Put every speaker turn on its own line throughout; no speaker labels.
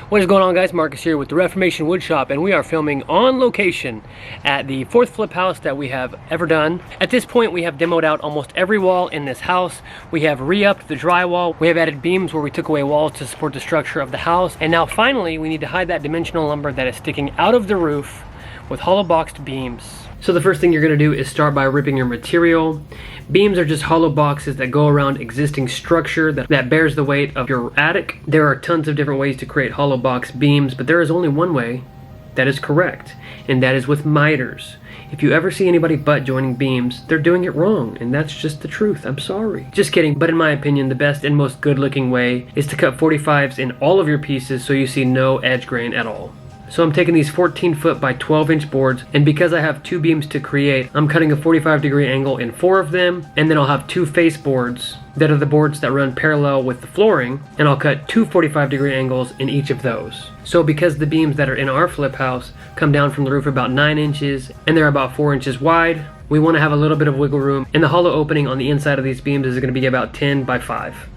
What is going on, guys? Marcus here with the Reformation Woodshop, and we are filming on location at the fourth flip house that we have ever done. At this point, we have demoed out almost every wall in this house. We have re-upped the drywall. We have added beams where we took away walls to support the structure of the house. And now finally, we need to hide that dimensional lumber that is sticking out of the roof with hollow boxed beams. So the first thing you're going to do is start by ripping your material. Beams are just hollow boxes that go around existing structure that bears the weight of your attic. There are tons of different ways to create hollow box beams, but there is only one way that is correct, and that is with miters. If you ever see anybody butt joining beams, they're doing it wrong, and that's just the truth. I'm sorry. Just kidding, but in my opinion, the best and most good looking way is to cut 45s in all of your pieces so you see no edge grain at all. So I'm taking these 14-foot by 12-inch boards, and because I have two beams to create, I'm cutting a 45-degree angle in 4 of them, and then I'll have 2 face boards that are the boards that run parallel with the flooring, and I'll cut 2 45-degree angles in each of those. So because the beams that are in our flip house come down from the roof about 9 inches, and they're about 4 inches wide, we want to have a little bit of wiggle room, and the hollow opening on the inside of these beams is going to be about 10 by 5.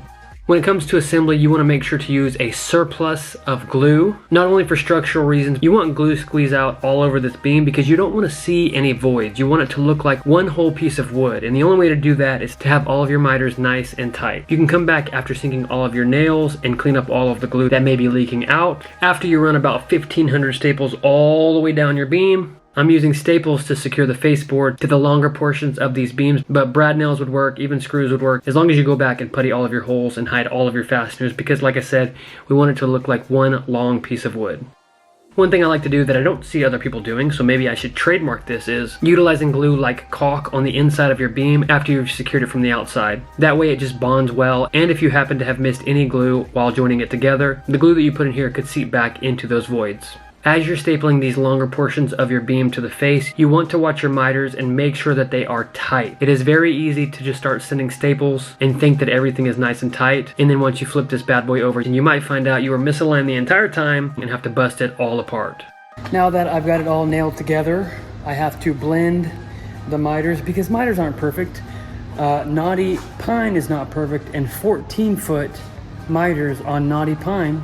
When it comes to assembly, you want to make sure to use a surplus of glue. Not only for structural reasons, you want glue squeeze out all over this beam because you don't want to see any voids. You want it to look like one whole piece of wood, and the only way to do that is to have all of your miters nice and tight. You can come back after sinking all of your nails and clean up all of the glue that may be leaking out. After you run about 1,500 staples all the way down your beam, I'm using staples to secure the faceboard to the longer portions of these beams, but brad nails would work, even screws would work, as long as you go back and putty all of your holes and hide all of your fasteners, because like I said, we want it to look like one long piece of wood. One thing I like to do that I don't see other people doing, so maybe I should trademark this, is utilizing glue like caulk on the inside of your beam after you've secured it from the outside. That way it just bonds well, and if you happen to have missed any glue while joining it together, the glue that you put in here could seep back into those voids. As you're stapling these longer portions of your beam to the face, you want to watch your miters and make sure that they are tight. It is very easy to just start sending staples and think that everything is nice and tight, and then once you flip this bad boy over, you might find out you were misaligned the entire time and have to bust it all apart. Now that I've got it all nailed together, I have to blend the miters because miters aren't perfect. Knotty pine is not perfect, and 14-foot miters on knotty pine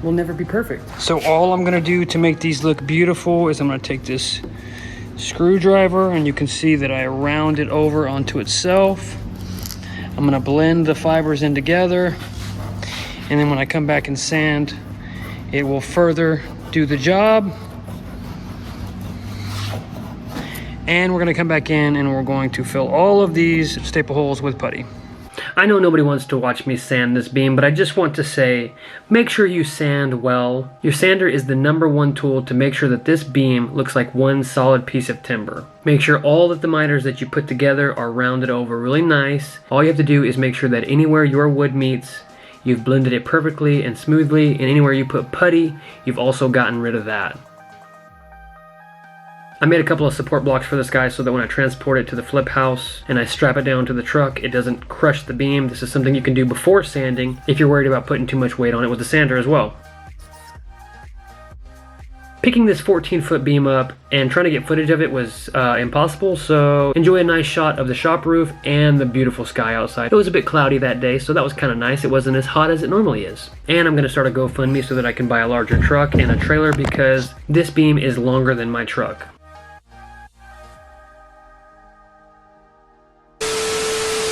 will never be perfect. So all I'm gonna do to make these look beautiful is I'm gonna take this screwdriver, and you can see that I round it over onto itself. I'm gonna blend the fibers in together, and then when I come back and sand, it will further do the job. And we're gonna come back in and we're going to fill all of these staple holes with putty. I know nobody wants to watch me sand this beam, but I just want to say, make sure you sand well. Your sander is the #1 tool to make sure that this beam looks like one solid piece of timber. Make sure all of the miters that you put together are rounded over really nice. All you have to do is make sure that anywhere your wood meets, you've blended it perfectly and smoothly, and anywhere you put putty, you've also gotten rid of that. I made a couple of support blocks for this guy so that when I transport it to the flip house and I strap it down to the truck, it doesn't crush the beam. This is something you can do before sanding if you're worried about putting too much weight on it with the sander as well. Picking this 14-foot beam up and trying to get footage of it was impossible, so enjoy a nice shot of the shop roof and the beautiful sky outside. It was a bit cloudy that day, so that was kind of nice. It wasn't as hot as it normally is. And I'm going to start a GoFundMe so that I can buy a larger truck and a trailer because this beam is longer than my truck.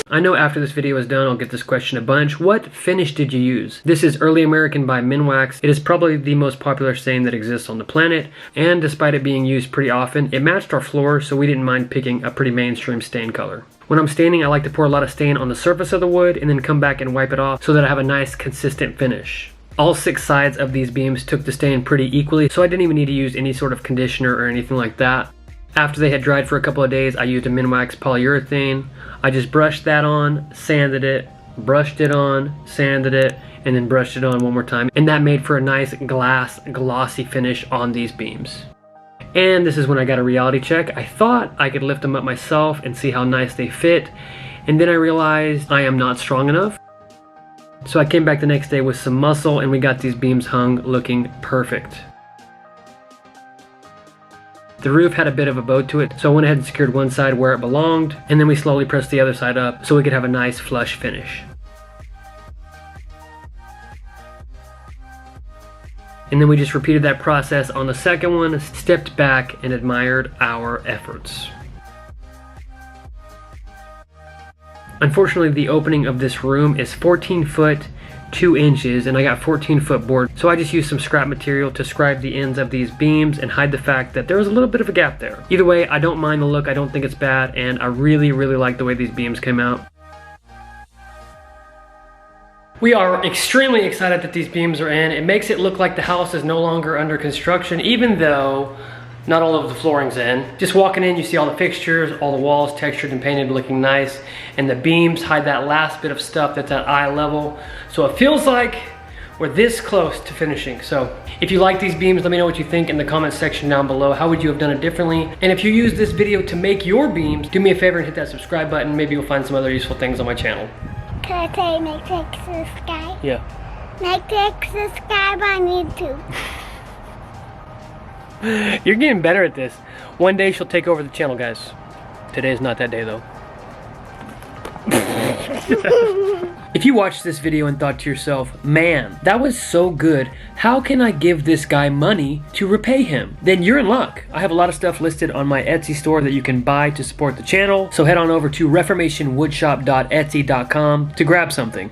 I know after this video is done, I'll get this question a bunch. What finish did you use? This is Early American by Minwax. It is probably the most popular stain that exists on the planet, and despite it being used pretty often, it matched our floor, so we didn't mind picking a pretty mainstream stain color. When I'm staining, I like to pour a lot of stain on the surface of the wood and then come back and wipe it off so that I have a nice consistent finish. All 6 sides of these beams took the stain pretty equally, so I didn't even need to use any sort of conditioner or anything like that. After they had dried for a couple of days, I used a Minwax polyurethane. I just brushed that on, sanded it, brushed it on, sanded it, and then brushed it on one more time. And that made for a nice glass, glossy finish on these beams. And this is when I got a reality check. I thought I could lift them up myself and see how nice they fit. And then I realized I am not strong enough. So I came back the next day with some muscle and we got these beams hung looking perfect. The roof had a bit of a bow to it, so I went ahead and secured one side where it belonged, and then we slowly pressed the other side up so we could have a nice flush finish. And then we just repeated that process on the second one, stepped back and admired our efforts. Unfortunately, the opening of this room is 14 foot 2 inches, and I got 14-foot board, so I just used some scrap material to scribe the ends of these beams and hide the fact that there was a little bit of a gap there. Either way, I don't mind the look, I don't think it's bad, and I really like the way these beams came out. We are extremely excited that these beams are in. It makes it look like the house is no longer under construction, even though not all of the flooring's in. Just walking in, you see all the fixtures, all the walls textured and painted, looking nice, and the beams hide that last bit of stuff that's at eye level. So it feels like we're this close to finishing. So if you like these beams, let me know what you think in the comment section down below. How would you have done it differently? And if you use this video to make your beams, do me a favor and hit that subscribe button. Maybe you'll find some other useful things on my channel.
Can I say make sure to subscribe?
Yeah.
Make sure to subscribe on YouTube.
You're getting better at this. One day she'll take over the channel, guys. Today's not that day, though. If you watched this video and thought to yourself, man, that was so good, how can I give this guy money to repay him? Then you're in luck. I have a lot of stuff listed on my Etsy store that you can buy to support the channel, so head on over to reformationwoodshop.etsy.com to grab something.